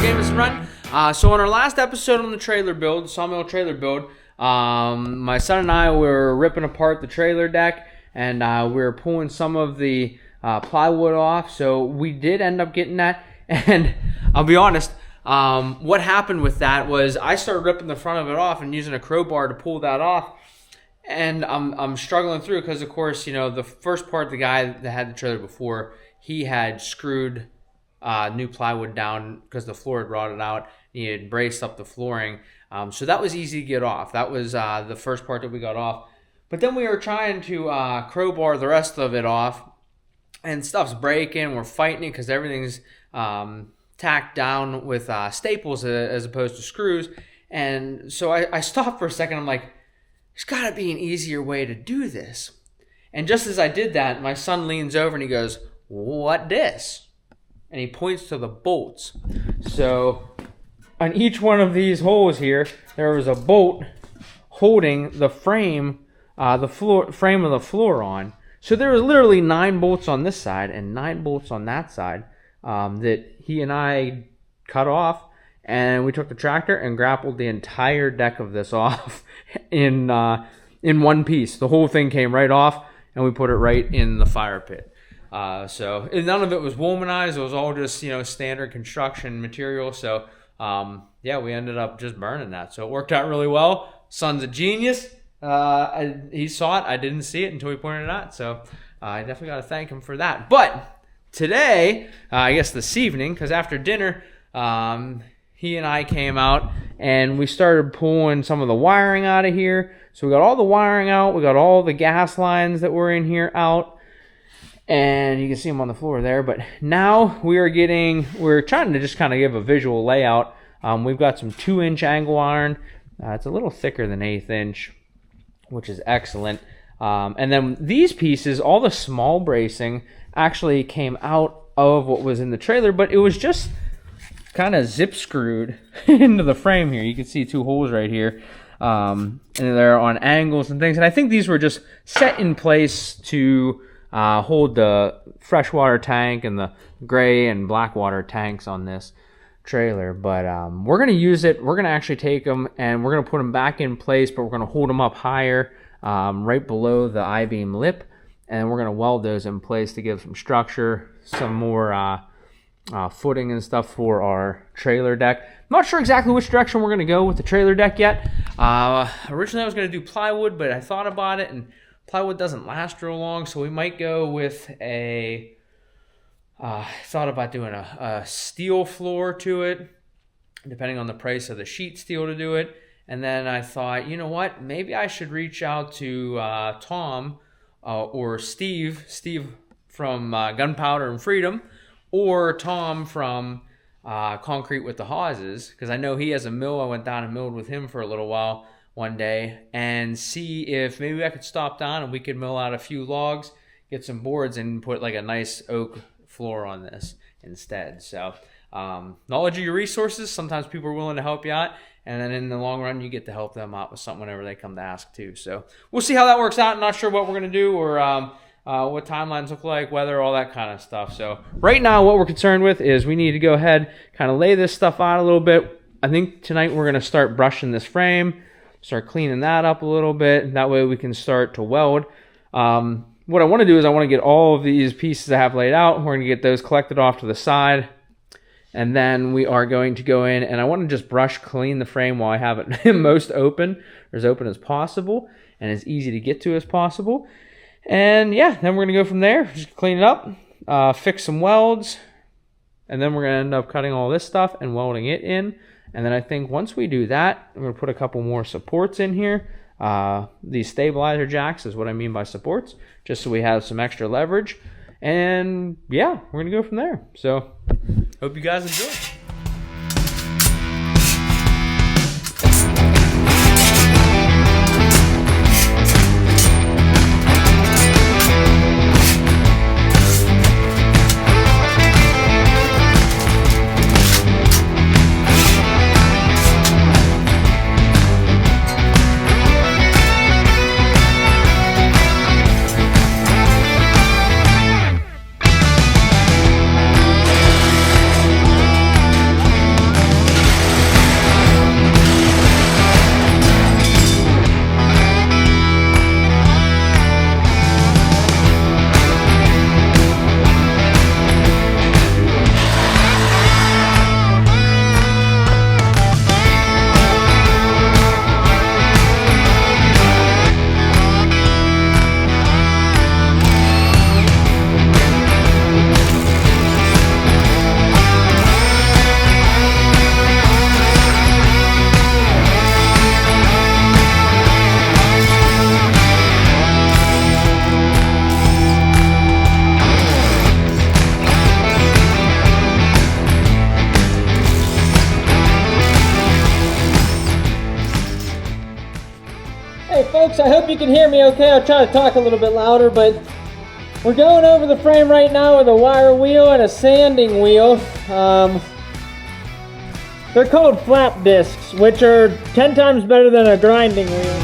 gave us a run. So on our last episode on the trailer build, Sawmill trailer build, my son and I were ripping apart the trailer deck, and we were pulling some of the plywood off. So we did end up getting that, and I'll be honest, what happened with that was I started ripping the front of it off and using a crowbar to pull that off. And I'm struggling through because, of course, you know, the first part, the guy that had the trailer before, he had screwed new plywood down because the floor had rotted out. He had braced up the flooring. So that was easy to get off. That was the first part that we got off. But then we were trying to crowbar the rest of it off, and stuff's breaking. We're fighting it because everything's tacked down with staples as opposed to screws. And so I stopped for a second. I'm like, there's got to be an easier way to do this. And just as I did that, my son leans over and he goes, "What this?" And he points to the bolts. So on each one of these holes here, there was a bolt holding the frame, frame of the floor on. So there was literally 9 bolts on this side and 9 bolts on that side that he and I cut off. And we took the tractor and grappled the entire deck of this off in one piece. The whole thing came right off, and we put it right in the fire pit. So none of it was womanized. It was all just, you know, standard construction material. So yeah, we ended up just burning that. So it worked out really well. Son's a genius. He saw it. I didn't see it until he pointed it out. So I definitely got to thank him for that. But today, I guess this evening, because after dinner, he and I came out and we started pulling some of the wiring out of here. So we got all the wiring out. We got all the gas lines that were in here out. And you can see them on the floor there. But now we're trying to just kind of give a visual layout. We've got some 2-inch angle iron. It's a little thicker than 1/8 inch, which is excellent. And then these pieces, all the small bracing, actually came out of what was in the trailer, but it was just kind of zip screwed into the frame here. You can see 2 holes right here, and they're on angles and things. And I think these were just set in place to hold the freshwater tank and the gray and black water tanks on this trailer. But we're going to use it. We're going to actually take them and we're going to put them back in place, but we're going to hold them up higher, right below the I-beam lip, and we're going to weld those in place to give some structure, some more footing and stuff for our trailer deck. I'm not sure exactly which direction we're going to go with the trailer deck yet. Originally I was going to do plywood, but I thought about it, and plywood doesn't last real long, so we might go with thought about doing a steel floor to it, depending on the price of the sheet steel to do it. And then I thought, you know what, maybe I should reach out to Tom or Steve from Gunpowder and Freedom, or Tom from Concrete with the Hawses, because I know he has a mill. I went down and milled with him for a little while one day, and see if maybe I could stop down and we could mill out a few logs, get some boards, and put like a nice oak floor on this instead. So knowledge of your resources, sometimes people are willing to help you out, and then in the long run you get to help them out with something whenever they come to ask too. So we'll see how that works out. I'm not sure what we're going to do, or what timelines look like, weather, all that kind of stuff. So right now what we're concerned with is we need to go ahead, kind of lay this stuff out a little bit. I think tonight we're going to start brushing this frame, start cleaning that up a little bit. That way we can start to weld. What I want to do is I want to get all of these pieces I have laid out. We're going to get those collected off to the side. And then we are going to go in and I want to just brush clean the frame while I have it most open, or as open as possible and as easy to get to as possible. And yeah, then we're going to go from there, just clean it up, fix some welds, and then we're going to end up cutting all this stuff and welding it in. And then I think once we do that, I'm going to put a couple more supports in here. These stabilizer jacks is what I mean by supports, just so we have some extra leverage. And yeah, we're going to go from there. So hope you guys enjoy. folks, I hope you can hear me okay. I'll try to talk a little bit louder, but we're going over the frame right now with a wire wheel and a sanding wheel. They're called flap discs, which are 10 times better than a grinding wheel.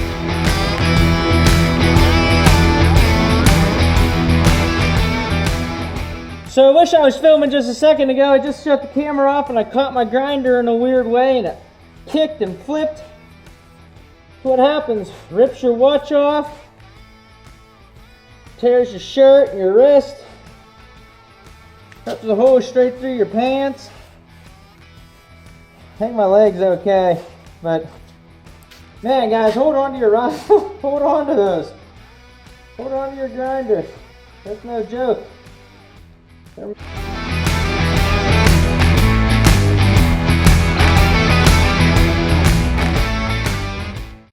So I wish I was filming just a second ago. I just shut the camera off and I caught my grinder in a weird way and it kicked and flipped. What happens? Rips your watch off, tears your shirt and your wrist, cuts the hole straight through your pants. I think my leg's okay, but man, guys, hold on to your rifle. Hold on to those. Hold on to your grinder. That's no joke.